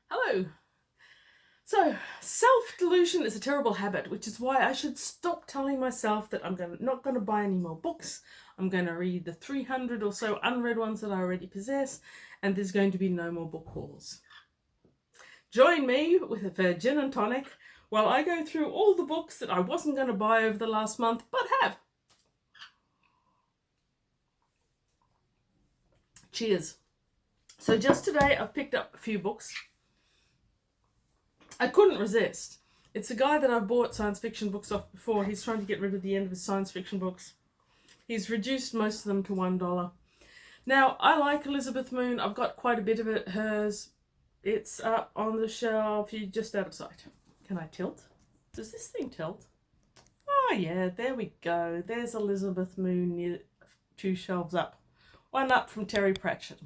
Hello. So, self-delusion is a terrible habit, which is why I should stop telling myself that not going to buy any more books. I'm going to read the 300 or so unread ones that I already possess, and there's going to be no more book hauls. Join me with a gin and tonic while I go through all the books that I wasn't going to buy over the last month, but have. Cheers. So just today I've picked up a few books. I couldn't resist. It's a guy that I've bought science fiction books off before. He's trying to get rid of the end of his science fiction books. He's reduced most of them to $1. Now, I like Elizabeth Moon. I've got quite a bit of it. Hers, it's up on the shelf. You're just out of sight. Can I tilt? Does this thing tilt? Oh yeah, there we go. There's Elizabeth Moon near 2 shelves up. One up from Terry Pratchett.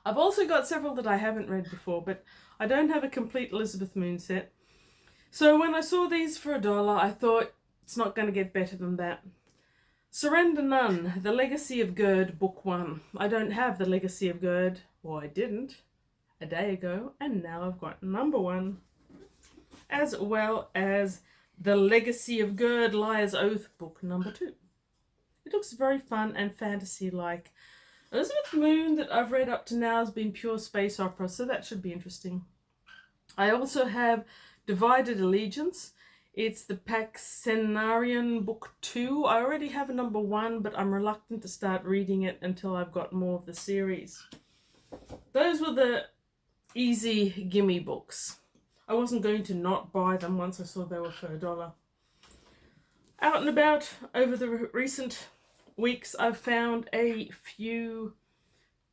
I've also got several that I haven't read before, but I don't have a complete Elizabeth Moon set. So when I saw these for $1, I thought it's not going to get better than that. Surrender None, The Legacy of Gerd, Book 1. I don't have The Legacy of Gerd, or I didn't, a day ago, and now I've got number 1. As well as The Legacy of Gerd, Liar's Oath, Book number 2. It looks very fun and fantasy-like. Elizabeth Moon that I've read up to now has been pure space opera, so that should be interesting. I also have Divided Allegiance. It's the Paxenarian Book 2. I already have a number 1, but I'm reluctant to start reading it until I've got more of the series. Those were the easy gimme books. I wasn't going to not buy them once I saw they were for $1. Out and about over the recent weeks, I've found a few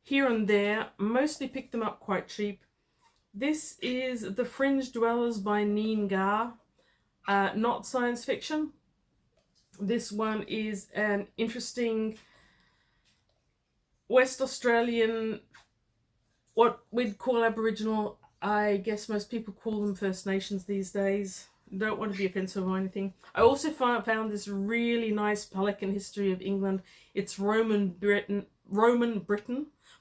here and there, mostly picked them up quite cheap. This is The Fringe Dwellers by Neen Gar, not science fiction. This one is an interesting West Australian, what we'd call Aboriginal. I guess most people call them First Nations these days. Don't want to be offensive or anything. I also found this really nice Pelican History of England. It's Roman Britain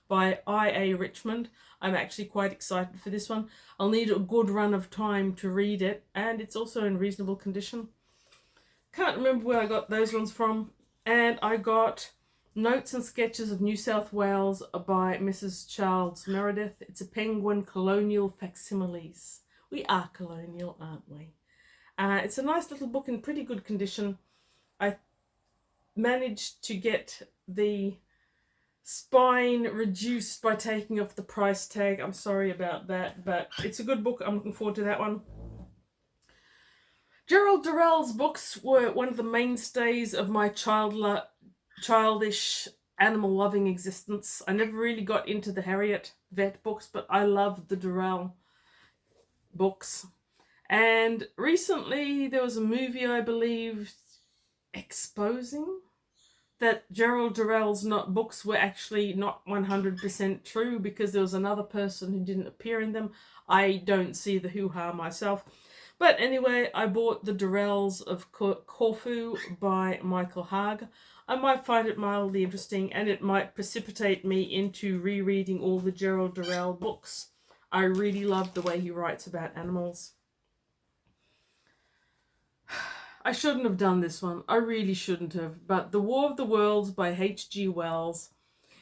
by I.A. Richmond. I'm actually quite excited for this one. I'll need a good run of time to read it, and it's also in reasonable condition. Can't remember where I got those ones from. And I got Notes and Sketches of New South Wales by Mrs. Charles Meredith. It's a Penguin colonial facsimiles. We are colonial, aren't we? It's a nice little book in pretty good condition. I managed to get the spine reduced by taking off the price tag. I'm sorry about that, but it's a good book. I'm looking forward to that one. Gerald Durrell's books were one of the mainstays of my childish animal-loving existence. I never really got into the Harriet Vet books, but I loved the Durrell books. And recently there was a movie, I believe, exposing that Gerald Durrell's books were actually not 100% true because there was another person who didn't appear in them. I don't see the hoo-ha myself. But anyway, I bought The Durrells of Corfu by Michael Haag. I might find it mildly interesting, and it might precipitate me into rereading all the Gerald Durrell books. I really love the way he writes about animals. I shouldn't have done this one. I really shouldn't have. But The War of the Worlds by H.G. Wells.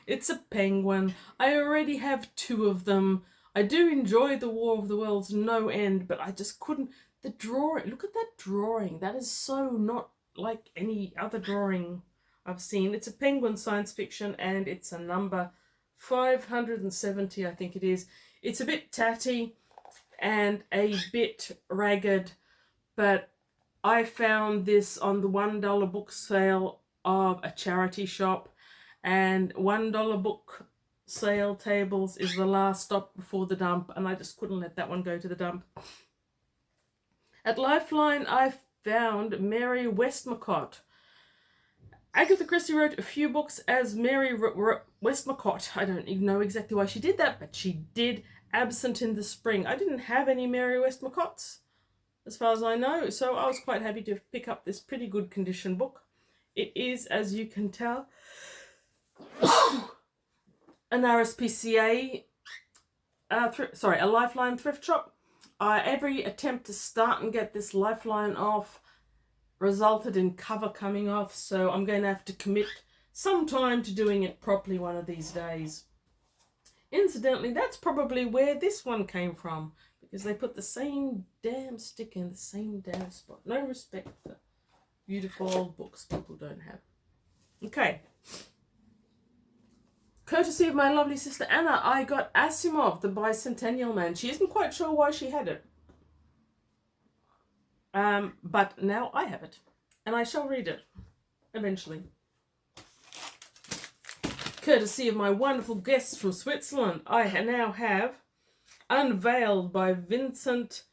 It's a penguin. I already have 2 of them. I do enjoy The War of the Worlds no end, but I just couldn't. The drawing, look at that drawing. That is so not like any other drawing I've seen. It's a penguin science fiction, and it's a number 570, I think it is. It's a bit tatty and a bit ragged, but I found this on the $1 book sale of a charity shop, and $1 book sale tables is the last stop before the dump, and I just couldn't let that one go to the dump. At Lifeline, I found Mary Westmacott. Agatha Christie wrote a few books as Mary Westmacott. I don't even know exactly why she did that, but she did. Absent in the Spring. I didn't have any Mary Westmacotts, as far as I know, so I was quite happy to pick up this pretty good condition book. It is, as you can tell, an RSPCA a Lifeline thrift shop. Every attempt to start and get this Lifeline off resulted in cover coming off, so I'm going to have to commit some time to doing it properly one of these days. Incidentally, that's probably where this one came from, because they put the same damn sticker in the same damn spot. No respect for beautiful old books people don't have. Okay. Courtesy of my lovely sister Anna, I got Asimov, the Bicentennial Man. She isn't quite sure why she had it. But now I have it, and I shall read it eventually. Courtesy of my wonderful guests from Switzerland, I now have Unveiled by Vincent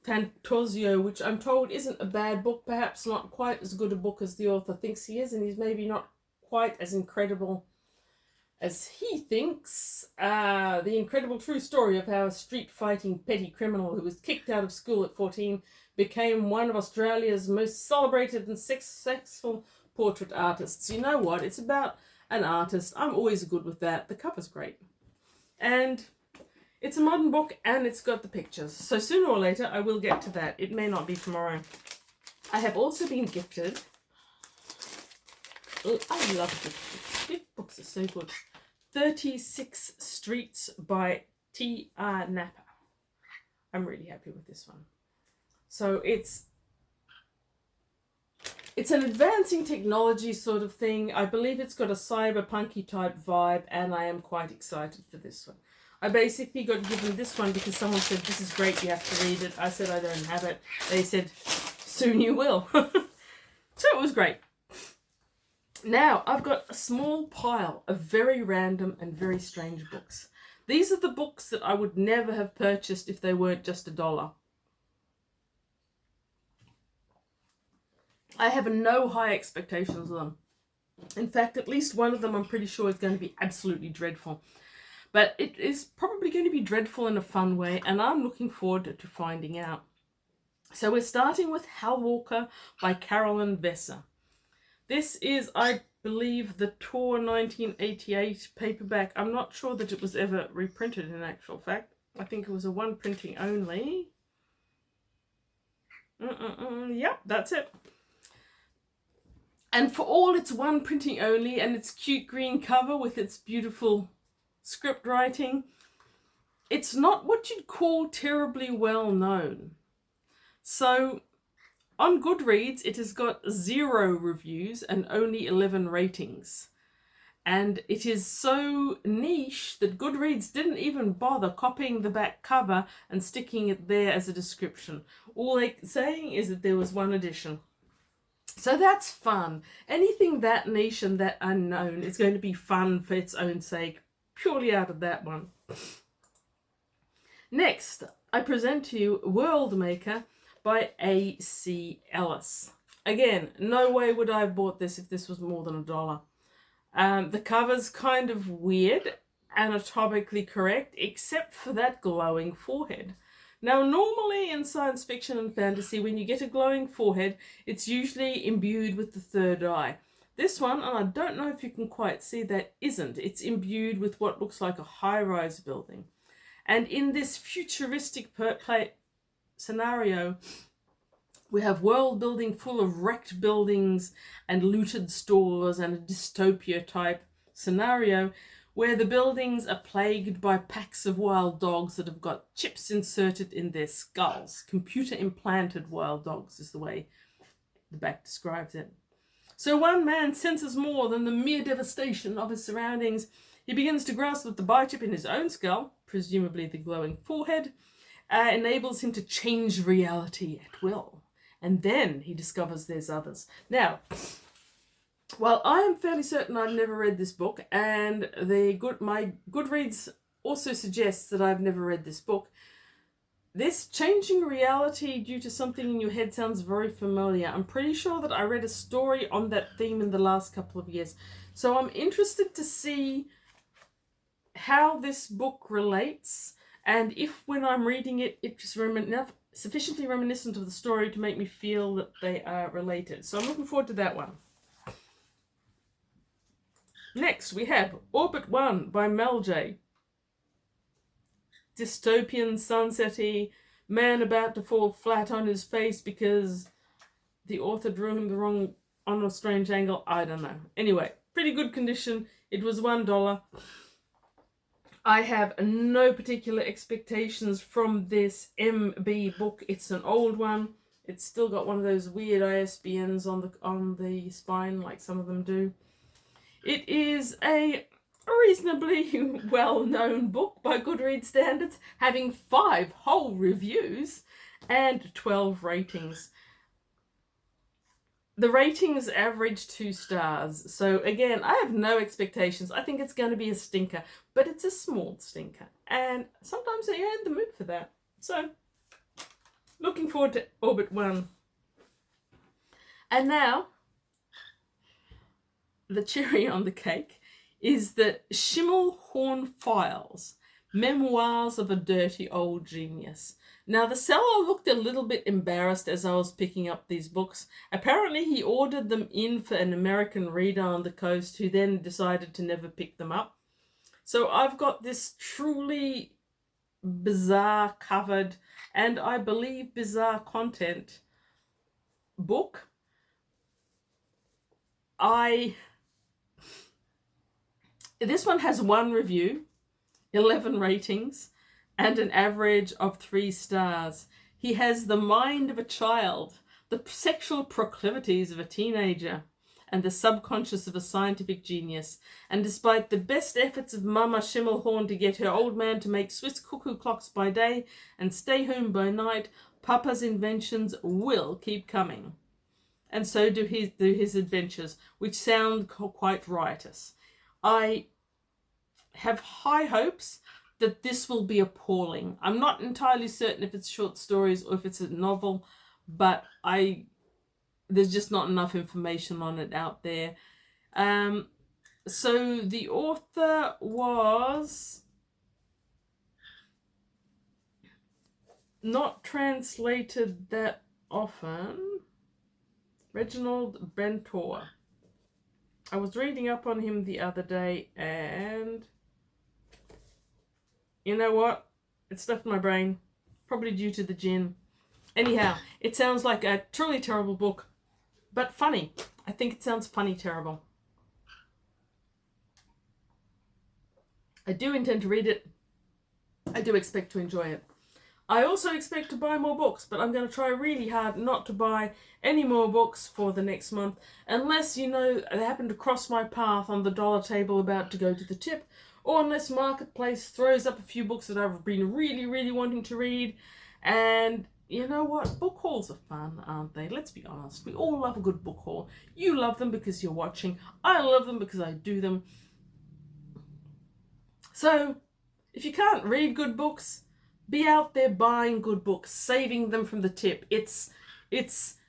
Fantozio, which I'm told isn't a bad book, perhaps not quite as good a book as the author thinks he is, and he's maybe not quite as incredible as he thinks. The incredible true story of how a street-fighting petty criminal who was kicked out of school at 14 became one of Australia's most celebrated and successful portrait artists. You know what? It's about an artist. I'm always good with that. The cover's great. And it's a modern book, and it's got the pictures. So sooner or later, I will get to that. It may not be tomorrow. I have also been gifted... I love gift books. Gift books are so good. 36 Streets by T.R. Napa. I'm really happy with this one. So it's an advancing technology sort of thing. I believe it's got a cyberpunky type vibe, and I am quite excited for this one. I basically got given this one because someone said, this is great, you have to read it. I said, I don't have it. They said, soon you will. So it was great. Now, I've got a small pile of very random and very strange books. These are the books that I would never have purchased if they weren't just $1. I have no high expectations of them. In fact, at least one of them I'm pretty sure is going to be absolutely dreadful. But it is probably going to be dreadful in a fun way, and I'm looking forward to finding out. So we're starting with Hal Walker by Carolyn Vesser. This is, I believe, the Tor 1988 paperback. I'm not sure that it was ever reprinted in actual fact. I think it was a one printing only. Yep, that's it. And for all its one printing only and its cute green cover with its beautiful script writing, it's not what you'd call terribly well known. So on Goodreads, it has got 0 reviews and only 11 ratings. And it is so niche that Goodreads didn't even bother copying the back cover and sticking it there as a description. All they're saying is that there was one edition. So that's fun. Anything that niche and that unknown is going to be fun for its own sake, purely out of that one. Next, I present to you World Maker by A.C. Ellis. Again, no way would I have bought this if this was more than $1. The cover's kind of weird, anatomically correct, except for that glowing forehead. Now, normally in science fiction and fantasy, when you get a glowing forehead, it's usually imbued with the third eye. This one, and I don't know if you can quite see that, isn't. It's imbued with what looks like a high-rise building. And in this futuristic scenario, we have world building full of wrecked buildings and looted stores and a dystopia type scenario where the buildings are plagued by packs of wild dogs that have got chips inserted in their skulls. Computer implanted wild dogs is the way the back describes it. So one man senses more than the mere devastation of his surroundings. He begins to grasp that the biochip in his own skull, presumably the glowing forehead, enables him to change reality at will. And then he discovers there's others. Now, while I am fairly certain I've never read this book, and my Goodreads also suggests that I've never read this book, this changing reality due to something in your head sounds very familiar. I'm pretty sure that I read a story on that theme in the last couple of years. So I'm interested to see how this book relates, and if when I'm reading it, it's sufficiently reminiscent of the story to make me feel that they are related. So I'm looking forward to that one. Next, we have Orbit 1 by Mel J. dystopian, sunsetty, man about to fall flat on his face because the author drew him the wrong on a strange angle. I don't know. Anyway, pretty good condition. It was $1. I have no particular expectations from this MB book. It's an old one. It's still got one of those weird ISBNs on the spine, like some of them do. It is a reasonably well-known book by Goodreads standards, having 5 whole reviews and 12 ratings. The ratings average 2 stars. So again, I have no expectations. I think it's going to be a stinker, but it's a small stinker. And sometimes you're in the mood for that. So, looking forward to Orbit 1. And now, the cherry on the cake is the Schimmelhorn Files, Memoirs of a Dirty Old Genius. Now, the seller looked a little bit embarrassed as I was picking up these books. Apparently, he ordered them in for an American reader on the coast who then decided to never pick them up. So I've got this truly bizarre covered and I believe bizarre content book. This one has 1 review, 11 ratings, and an average of 3 stars. He has the mind of a child, the sexual proclivities of a teenager, and the subconscious of a scientific genius. And despite the best efforts of Mama Schimmelhorn to get her old man to make Swiss cuckoo clocks by day and stay home by night, Papa's inventions will keep coming. And so do his adventures, which sound quite riotous. I have high hopes that this will be appalling. I'm not entirely certain if it's short stories or if it's a novel, but there's just not enough information on it out there. So the author was not translated that often. Reginald Bentor. I was reading up on him the other day and you know what? It's left my brain. Probably due to the gin. Anyhow, it sounds like a truly terrible book, but funny. I think it sounds funny terrible. I do intend to read it. I do expect to enjoy it. I also expect to buy more books, but I'm going to try really hard not to buy any more books for the next month, unless, they happen to cross my path on the dollar table about to go to the tip, or unless Marketplace throws up a few books that I've been really, really wanting to read. And you know what? Book hauls are fun, aren't they? Let's be honest. We all love a good book haul. You love them because you're watching. I love them because I do them. So, if you can't read good books, be out there buying good books, saving them from the tip. It's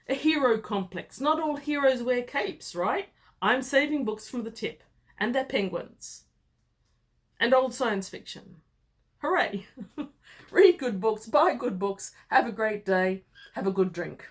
a hero complex. Not all heroes wear capes, right? I'm saving books from the tip. And they're penguins. And old science fiction. Hooray! Read good books, buy good books, have a great day, have a good drink.